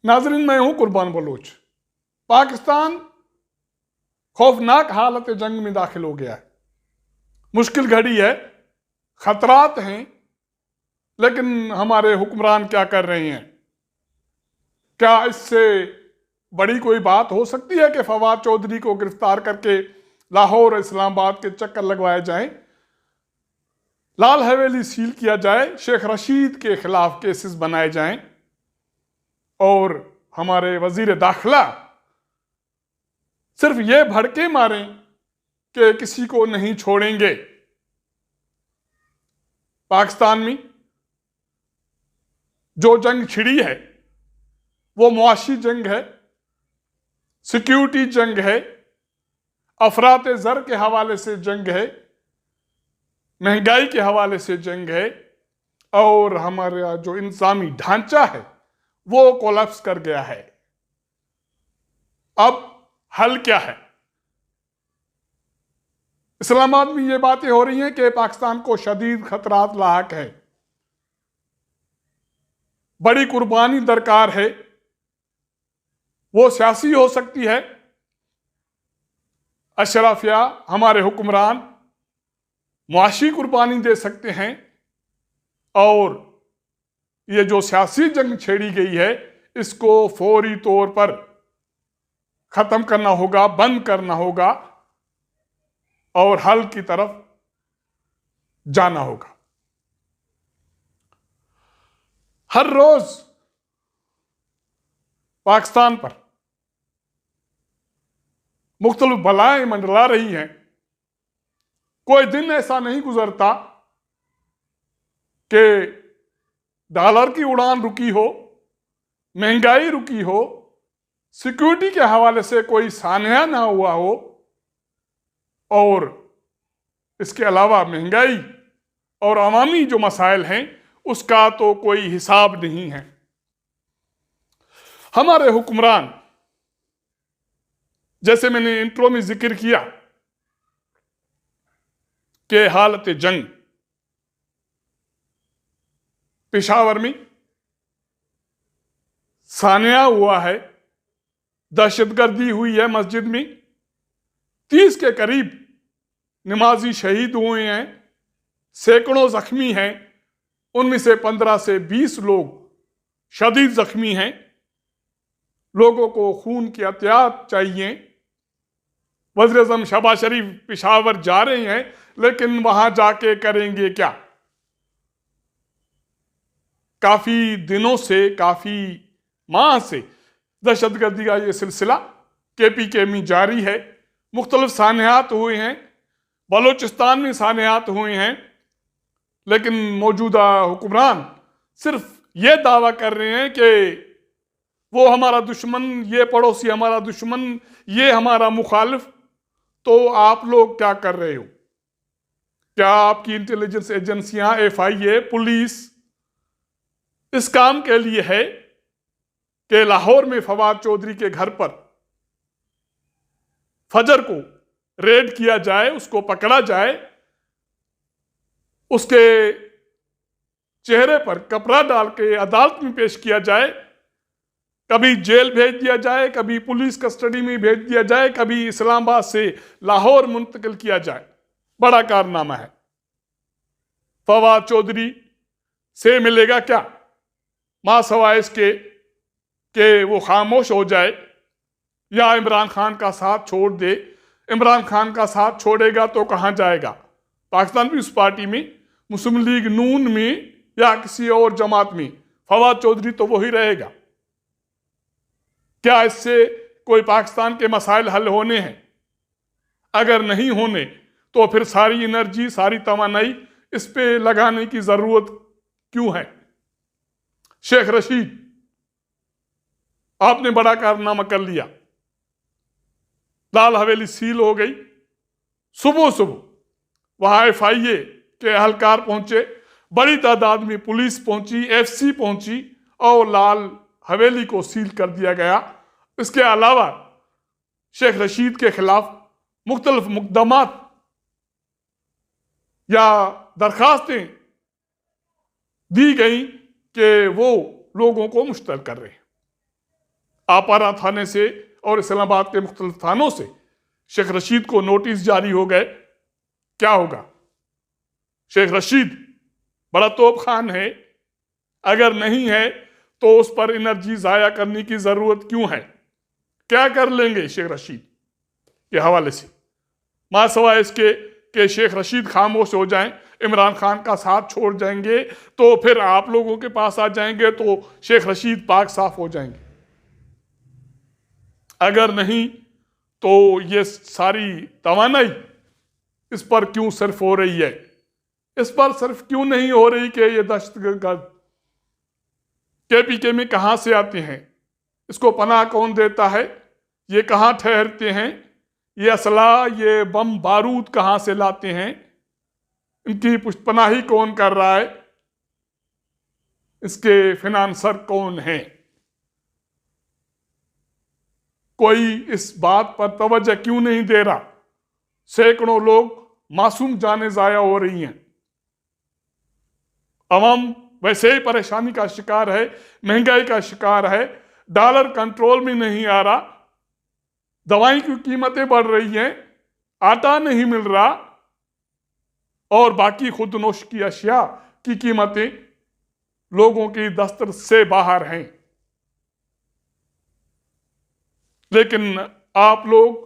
नाज़रीन, मैं हूं कुर्बान बलूच। पाकिस्तान खौफनाक हालत जंग में दाखिल हो गया है। मुश्किल घड़ी है, खतरात हैं, लेकिन हमारे हुक्मरान क्या कर रहे हैं? क्या इससे बड़ी कोई बात हो सकती है कि फवाद चौधरी को गिरफ्तार करके लाहौर और इस्लामाबाद के चक्कर लगवाए जाएं, लाल हवेली सील किया जाए, शेख रशीद के खिलाफ केसेस बनाए जाएं और हमारे वजीर दाखिला सिर्फ ये भड़के मारें कि किसी को नहीं छोड़ेंगे? पाकिस्तान में जो जंग छिड़ी है वो मुआशी जंग है, सिक्योरिटी जंग है, अफरात ज़र के हवाले से जंग है, महंगाई के हवाले से जंग है और हमारा जो इंतज़ामी ढांचा है वो कोलैप्स कर गया है। अब हल क्या है? इस्लामाबाद में ये बातें हो रही हैं कि पाकिस्तान को शदीद खतरात लाहक है, बड़ी कुर्बानी दरकार है। वो सियासी हो सकती है, अशराफिया हमारे हुक्मरान मुआशी कुर्बानी दे सकते हैं और ये जो सियासी जंग छेड़ी गई है इसको फौरी तौर पर खत्म करना होगा, बंद करना होगा और हल की तरफ जाना होगा। हर रोज पाकिस्तान पर मुख्तलिफ बलाएं मंडरा रही हैं। कोई दिन ऐसा नहीं गुजरता कि डॉलर की उड़ान रुकी हो, महंगाई रुकी हो, सिक्योरिटी के हवाले से कोई सान्या ना हुआ हो और इसके अलावा महंगाई और अवामी जो मसाइल हैं उसका तो कोई हिसाब नहीं है। हमारे हुक्मरान, जैसे मैंने इंट्रो में जिक्र किया कि हालत जंग पेशावर में सान्या हुआ है, दहशतगर्दी हुई है, मस्जिद में 30 के करीब नमाजी शहीद हुए हैं, सैकड़ों जख्मी हैं, उनमें से 15 से 20 लोग शदीद जख्मी हैं। लोगों को खून की एहतियात चाहिए। वज़ीर आज़म शहबाज शरीफ पेशावर जा रहे हैं, लेकिन वहां जाके करेंगे क्या? काफी दिनों से, काफी माह से दहशतगर्दी का ये सिलसिला KPK में जारी है। मुख्तलिफ सान्यात हुए हैं, बलोचिस्तान में सान्यात हुए हैं, लेकिन मौजूदा हुक्मरान सिर्फ ये दावा कर रहे हैं कि वो हमारा दुश्मन, ये पड़ोसी हमारा दुश्मन, ये हमारा मुखालिफ। तो आप लोग क्या कर रहे हो? क्या आपकी इंटेलिजेंस एजेंसियां, FIA, पुलिस इस काम के लिए है कि लाहौर में फवाद चौधरी के घर पर फजर को रेड किया जाए, उसको पकड़ा जाए, उसके चेहरे पर कपड़ा डाल के अदालत में पेश किया जाए, कभी जेल भेज दिया जाए, कभी पुलिस कस्टडी में भेज दिया जाए, कभी इस्लामाबाद से लाहौर मुंतकिल किया जाए? बड़ा कारनामा है। फवाद चौधरी से मिलेगा क्या? मां सवाए इसके कि वो खामोश हो जाए या इमरान खान का साथ छोड़ दे। इमरान खान का साथ छोड़ेगा तो कहां जाएगा? पाकिस्तान पीपुल्स पार्टी में, मुस्लिम लीग नून में या किसी और जमात में फवाद चौधरी तो वही रहेगा। क्या इससे कोई पाकिस्तान के मसाइल हल होने हैं? अगर नहीं होने तो फिर सारी एनर्जी, सारी तवानाई इस पे लगाने की जरूरत क्यों है? शेख रशीद, आपने बड़ा कारनामा कर लिया, लाल हवेली सील हो गई। सुबह सुबह वहां FIA के अहलकार पहुंचे, बड़ी तादाद में पुलिस पहुंची, FC पहुंची और लाल हवेली को सील कर दिया गया। इसके अलावा शेख रशीद के खिलाफ मुख्तलिफ मुकदमात या दरखास्तें दी गई कि वो लोगों को मुश्तल कर रहे हैं। आपारा थाने से और इस्लामाबाद के मुख्तलिफ थानों से शेख रशीद को नोटिस जारी हो गए। क्या होगा? शेख रशीद बड़ा तोप खान है, अगर नहीं है तो उस पर एनर्जी जाया करने की जरूरत क्यों है? क्या कर लेंगे शेख रशीद के हवाले से? मां सवाए इसके कि शेख रशीद खामोश हो जाएं, इमरान खान का साथ छोड़ जाएंगे, तो फिर आप लोगों के पास आ जाएंगे तो शेख रशीद पाक साफ हो जाएंगे। अगर नहीं तो ये सारी तवानाई इस पर क्यों सिर्फ हो रही है? इस पर सिर्फ क्यों नहीं हो रही कि ये दहशतगर्द केपीके में कहां से आते हैं, इसको पनाह कौन देता है, ये कहां ठहरते हैं, ये असला ये बम बारूद कहां से लाते हैं, इनकी पुष्टपनाही कौन कर रहा है, इसके फिनांसर कौन है? कोई इस बात पर तवज्जो क्यों नहीं दे रहा? सैकड़ों लोग मासूम जाने जाया हो रही हैं। अवाम वैसे ही परेशानी का शिकार है, महंगाई का शिकार है, डॉलर कंट्रोल में नहीं आ रहा, दवाई की कीमतें बढ़ रही हैं, आटा नहीं मिल रहा और बाकी खुदनोश की अशिया की कीमतें लोगों की दस्तरस से बाहर हैं। लेकिन आप लोग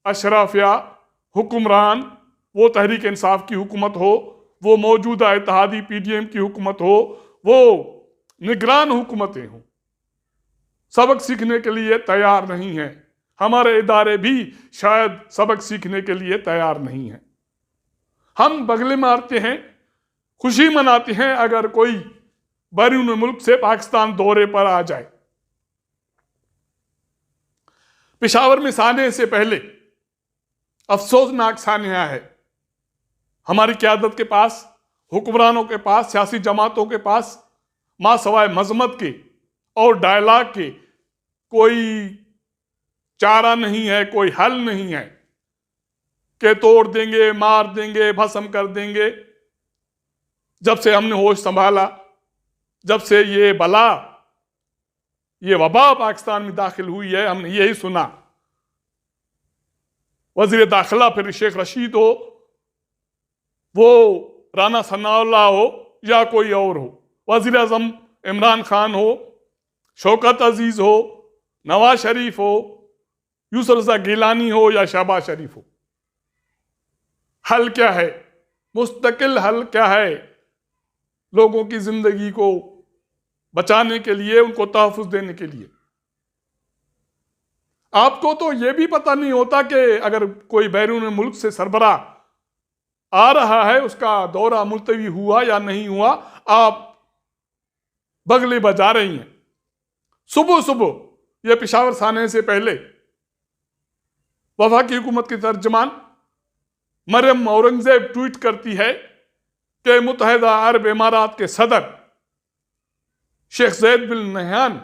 अशराफ या हुक्मरान, वो तहरीक इंसाफ की हुकूमत हो, वो मौजूदा इत्तेहादी पीडीएम की हुकूमत हो, वो निगरान हुकूमतें हों, सबक सीखने के लिए तैयार नहीं है। हमारे इदारे भी शायद सबक सीखने के लिए तैयार नहीं है। हम बगले मारते हैं, खुशी मनाते हैं अगर कोई बैरून मुल्क से पाकिस्तान दौरे पर आ जाए। पेशावर में साने से पहले अफसोसनाक सानिया है, हमारी क़यादत के पास, हुक्मरानों के पास, सियासी जमातों के पास मां सवाए मजम्मत के और डायलॉग के कोई चारा नहीं है, कोई हल नहीं है कि तोड़ देंगे, मार देंगे, भस्म कर देंगे। जब से हमने होश संभाला, जब से ये बला, ये वबा पाकिस्तान में दाखिल हुई है, हमने यही सुना। वजीर दाखिला फिर शेख रशीद हो, वो राना सनाउल्लाह हो या कोई और हो, वजीर आजम इमरान खान हो, शौकत अजीज हो, नवाज शरीफ हो, यूसुफ रज़ा गिलानी हो या शहबाज शरीफ हो, हल क्या है? मुस्तकिल हल क्या है लोगों की जिंदगी को बचाने के लिए, उनको तहफ़्फ़ुज़ देने के लिए? आपको तो यह भी पता नहीं होता कि अगर कोई बैरून मुल्क से सरबराह आ रहा है, उसका दौरा मुलतवी हुआ या नहीं हुआ, आप बगले बजा रही हैं। सुबह सुबह यह पेशावर साने से पहले वफाकी हुकूमत की तर्जमान मरियम औरंगजेब ट्वीट करती है कि मुत्तहिदा अरब इमारात के सदर शेख ज़ैद बिन नहयान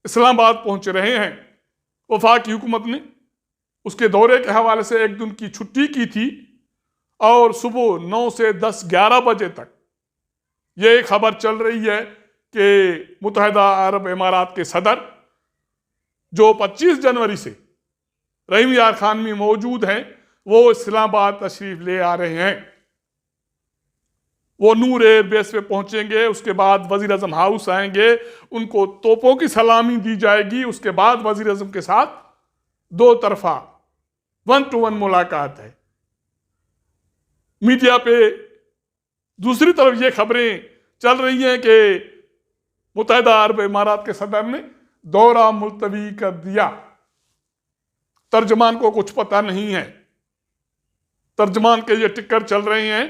इस्लामाबाद पहुंच रहे हैं। वफाकी हुकूमत ने उसके दौरे के हवाले से एक दिन की छुट्टी की थी और सुबह 9 से 10-11 बजे तक ये खबर चल रही है कि मुत्तहिदा अरब इमारात के सदर जो 25 जनवरी से रहीम यार खान में मौजूद हैं, वो इस्लामाबाद तशरीफ ले आ रहे हैं। वो नूर एयरबेस पे पहुंचेंगे, उसके बाद वजीर आजम हाउस आएंगे, उनको तोपों की सलामी दी जाएगी, उसके बाद वजीर आजम के साथ 2 तरफा 1-to-1 मुलाकात है। मीडिया पे दूसरी तरफ ये खबरें चल रही हैं कि मुत्तहिदा अरब इमारात के सदर ने दौरा मुलतवी कर दिया। तर्जमान को कुछ पता नहीं है, तर्जमान के ये टिक्कर चल रहे हैं।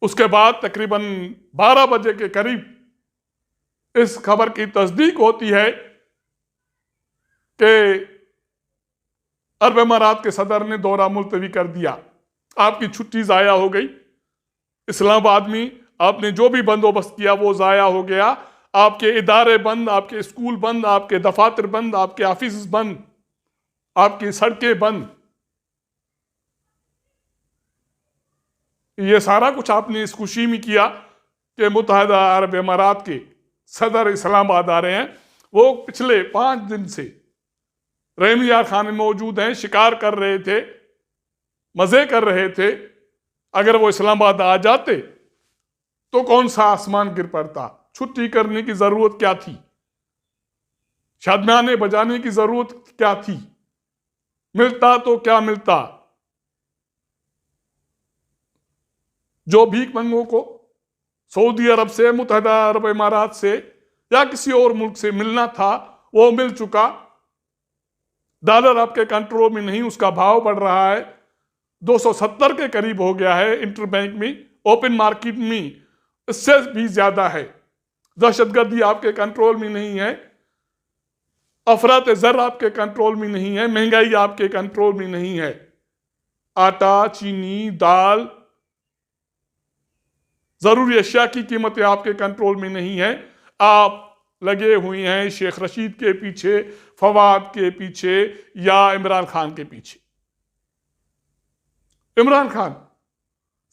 उसके बाद तकरीबन 12 बजे के करीब इस खबर की तस्दीक होती है कि अरब इमारात के सदर ने दौरा मुलतवी कर दिया। आपकी छुट्टी ज़ाया हो गई, इस्लामाबाद में आपने जो भी बंदोबस्त किया वो ज़ाया हो गया, आपके इदारे बंद, आपके स्कूल बंद, आपके दफातर बंद, आपके ऑफिस बंद, आपकी सड़कें बंद। ये सारा कुछ आपने इस खुशी में किया कि मुत्तहिदा अरब अमारात के सदर इस्लामाबाद आ रहे हैं। वो पिछले 5 दिन से रहम यार खान में मौजूद हैं, शिकार कर रहे थे, मज़े कर रहे थे। अगर वो इस्लामाबाद आ जाते तो कौन सा आसमान गिर पड़ता। छुट्टी करने की ज़रूरत क्या थी, शादमाने बजाने की ज़रूरत क्या थी, मिलता तो क्या मिलता। जो भीख मंगों को सऊदी अरब से, मुत्तहिदा अरब इमारात से या किसी और मुल्क से मिलना था वो मिल चुका। डॉलर आपके कंट्रोल में नहीं, उसका भाव बढ़ रहा है, 270 के करीब हो गया है इंटरबैंक में, ओपन मार्केट में इससे भी ज्यादा है। दहशतगर्दी आपके कंट्रोल में नहीं है, अफरात ज़र आपके कंट्रोल में नहीं है, महंगाई आपके कंट्रोल में नहीं है। आटा, चीनी, दाल, जरूरी अशिया की कीमतें आपके कंट्रोल में नहीं है। आप लगे हुए हैं शेख रशीद के पीछे, फवाद के पीछे या इमरान खान के पीछे। इमरान खान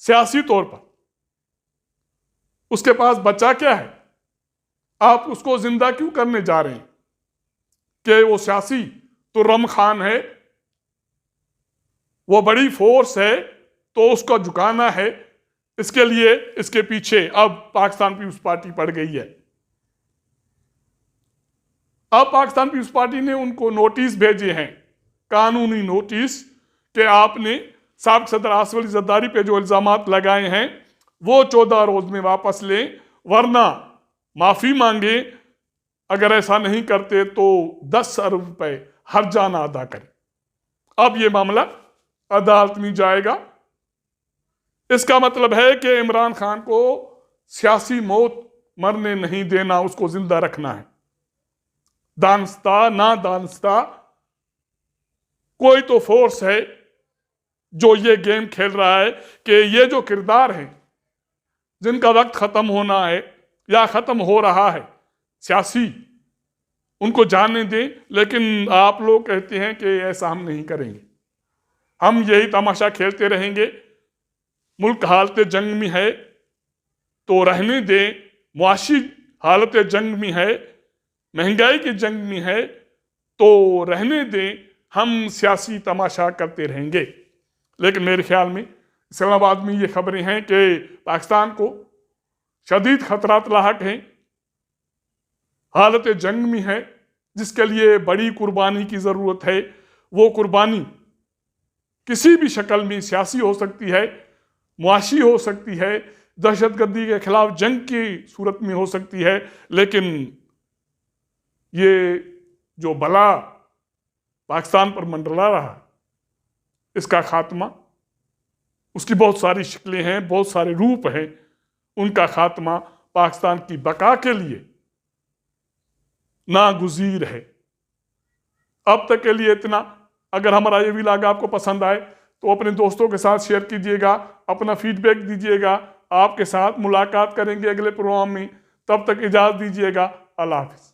सियासी तौर पर उसके पास बचा क्या है? आप उसको जिंदा क्यों करने जा रहे हैं? कि वो सियासी तुर्रम खान है, वो बड़ी फोर्स है तो उसको झुकाना है, इसके लिए इसके पीछे अब पाकिस्तान पीपुल्स पार्टी पड़ गई है। अब पाकिस्तान पीपुल्स पार्टी ने उनको नोटिस भेजे हैं, कानूनी नोटिस, कि आपने साबिक सदर आसिफ अली जरदारी पे जो इल्जामात लगाए हैं वो 14 रोज में वापस लें, वरना माफी मांगे। अगर ऐसा नहीं करते तो 10 अरब रुपए हर्जाना अदा करें। अब ये मामला अदालत में जाएगा। इसका मतलब है कि इमरान खान को सियासी मौत मरने नहीं देना, उसको जिंदा रखना है। दानस्ता ना दानस्ता कोई तो फोर्स है जो ये गेम खेल रहा है कि ये जो किरदार हैं जिनका वक्त खत्म होना है या खत्म हो रहा है, सियासी, उनको जाने दें। लेकिन आप लोग कहते हैं कि ऐसा हम नहीं करेंगे, हम यही तमाशा खेलते रहेंगे। मुल्क हालत जंग में है तो रहने दें, मुआशी हालत जंग में है, महंगाई की जंग में है तो रहने दें, हम सियासी तमाशा करते रहेंगे। लेकिन मेरे ख्याल में इस्लामाबाद में ये खबरें हैं कि पाकिस्तान को शदीद खतरात लाहक हैं, हालत जंग में है, जिसके लिए बड़ी कुर्बानी की ज़रूरत है। वो कुर्बानी किसी भी शक्ल में सियासी हो सकती है, मुआशी हो सकती है, दहशतगर्दी के खिलाफ जंग की सूरत में हो सकती है। लेकिन ये जो बला पाकिस्तान पर मंडरा रहा, इसका खात्मा, उसकी बहुत सारी शक्लें हैं, बहुत सारे रूप हैं, उनका खात्मा पाकिस्तान की बका के लिए नागुज़ीर है। अब तक के लिए इतना। अगर हमारा ये व्लॉग आपको पसंद आए तो अपने दोस्तों के साथ शेयर कीजिएगा, अपना फीडबैक दीजिएगा। आपके साथ मुलाकात करेंगे अगले प्रोग्राम में, तब तक इजाज़त दीजिएगा। अल्लाह हाफ़िज़।